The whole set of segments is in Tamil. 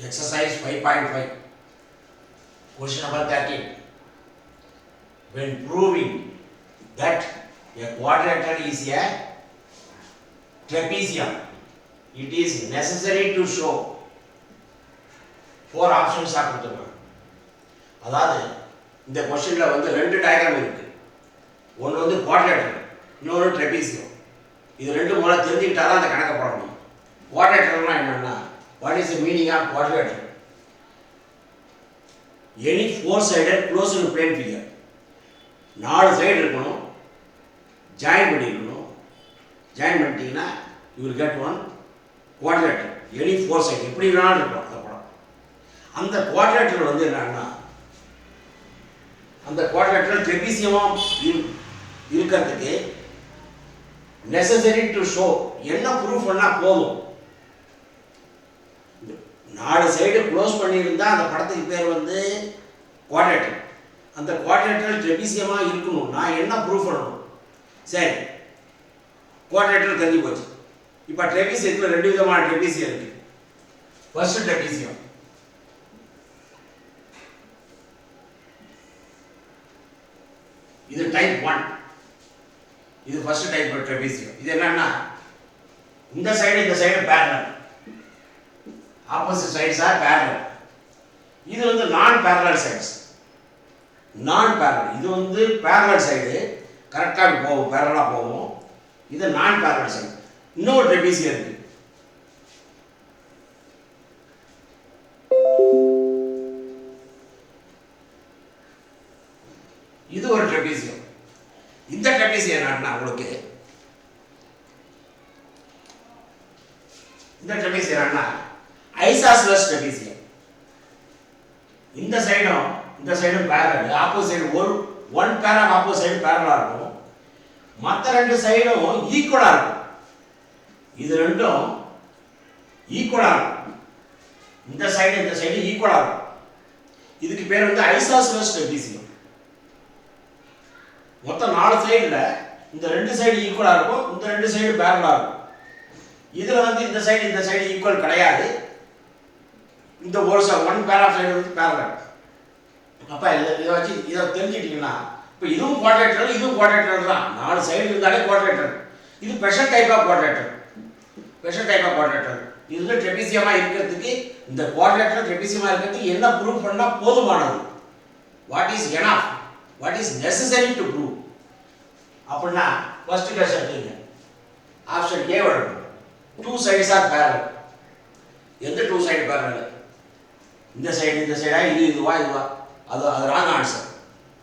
Exercise 5.5. Question number 13. When proving that a quadrilateral is a trapezium, it is necessary to show four options are கொடுத்துருக்காங்க. அதாவது இந்த கொஸ்டின்ல வந்து ரெண்டு டயக்ராம் இருக்கு. ஒன்று வந்து குவாட்ரிலேட்டரல், இன்னொரு ட்ரெபீசியம். இது ரெண்டு முறை தெரிஞ்சுக்கிட்டா தான் அந்த கணக்கை போட முடியும். குவாட்ரிலேட்டரல்னா என்னன்னா, what is the meaning of quadrilateral? Any four sided closed plane figure. நாலு சைடு இருக்கணும், ஜாயின் பண்ணிக்கணும். ஜாயின் பண்ணிட்டீங்கன்னா you will get one quadrilateral. Any four side எப்படி வேணாலும் இருக்கும் அந்த படம். அந்த குவாட்ரிலேட்டரல் வந்து என்னன்னா, அந்த குவாட்ரிலேட்டரல் ட்ரெபீசியமாக இருக்கிறதுக்கு நெசசரி டு ஷோ என்ன ப்ரூஃப் பண்ணால் போதும். நாலு சைடு க்ளோஸ் பண்ணியிருந்தா அந்த படத்துக்கு பேர் வந்து குவாட்ரிலேட்டரல். அந்த குவாட்ரிலேட்டரல் ட்ரெபீசியமாக இருக்கணும்னா என்ன ப்ரூஃப் பண்ணணும்? சரி, குவாட்ரிலேட்டரல் தெரிஞ்சு போச்சு. இப்போ ட்ரெபீசியத்தில் ரெண்டு விதமான ட்ரெபீசியம் இருக்கு. ஃபர்ஸ்ட் ட்ரெபீசியம், இது டைப் 1. இது ஃபர்ஸ்ட் டைப் ட்ரெபீசியம். இது என்னன்னா, இந்த side parallel, opposite sides are parallel. இது வந்து நான் பேரலல் சைட்ஸ். நான் பேரலல், இது வந்து பேரலல் சைடு கரெக்டாக போகும், பேரலாக போகும். இது நான் பேரலல் சைடு. இன்னொரு ட்ரெபீசியம் இருக்கு. இது ஒரு ட்ரெபீசியம். இந்த ட்ரெபீசியம் என்னன்னா, உங்களுக்கு இந்த ட்ரெபீசியம் என்னன்னா ஐசாஸ்லஸ் ட்ரெபீசியம். இந்த சைடும் parallel, opposite one pair of opposite பேரலா இருக்கும். மற்ற ரெண்டு சைடும் ஈக்குவலா இருக்கும். இது ரெண்டும் ஈக்குவலா இருக்கும். இந்த சைடு ஈக்குவலா இருக்கும். இதுக்கு பேர் வந்து ஐசாஸ்லஸ் ட்ரெபீசியம். மொத்தம் 4 சைடுல இந்த ரெண்டு சைடு ஈக்குவலா இருக்கும், இந்த ரெண்டு சைடு பேரலா இருக்கும். இதுல வந்து இந்த சைடு ஈக்குவல் கிடையாது. இந்த ஒன் பேர் ஆஃப் சைடு வந்து பேரலல். அப்ப இதை வச்சு இதை தெரிஞ்சுக்கிட்டீங்கன்னா, இப்போ இதுவும் குவாட்ரிலேட்டரல், இதுவும் குவாட்ரிலேட்டரல் தான். 4 சைடு இருந்தாலே குவாட்ரிலேட்டரல். இது ஸ்பெஷல் டைப் ஆஃப் குவாட்ரிலேட்டரல். இதுல ட்ரெபீசியமா இருக்கிறதுக்கு, இந்த குவாட்ரிலேட்டரல் ட்ரெபீசியமா இருக்கிறதுக்கு என்ன ப்ரூவ் பண்ணா போதுமானது? What is enough? What is necessary to prove? அப்படின்னா ஃபர்ஸ்ட் கொஸ்டின் எடுத்துங்க. ஆப்ஷன் ஏ வரும். 2 sides are parallel. எந்த 2 side parallel? இந்த சைடா, இதுவா? அது ராங் ஆன்சர்.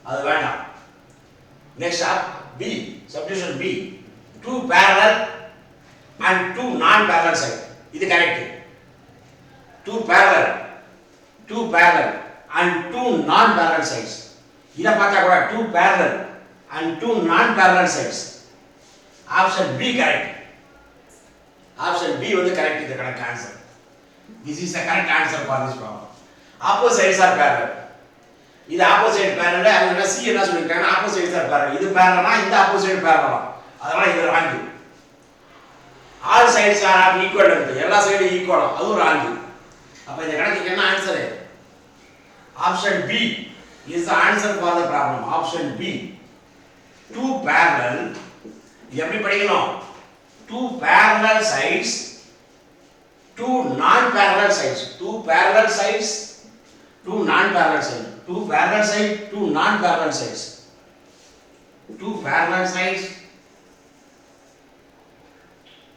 அது வேண்டாம். Next B, substitution B. 2 parallel and 2 non parallel side. இது correct. 2 parallel and 2 non parallel sides. இத பார்த்தா கூட 2 parallel and 2 non parallel sides. Option B correct. Option B வந்து கரெக்ட். இது correct answer. This is the correct answer for this problem. Opposites are parallel. இது opposite parallel. அதனால C என்ன சொல்லிருக்காங்க? Opposites are parallel. இது parallel, இந்த opposite parallel. அதனால இது wrong. All sides are of equal length. எல்லா சைடும் ஈக்குவல். அது wrong. அப்ப இந்த கணக்குக்கு என்ன answer? Option B is the answer for the problem. Option B. 2 parallel. எப்படி படிக்கணும்? 2 parallel sides, 2 non-parallel sides. 2 parallel sides, 2 non-parallel sides. 2 parallel sides, 2 non-parallel sides. 2 parallel sides,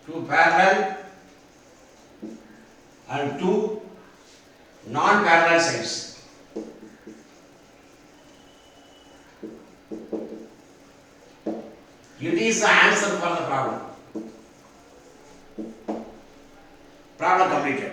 2 parallel and 2 non-parallel sides. It is the answer for the problem. Problem completed.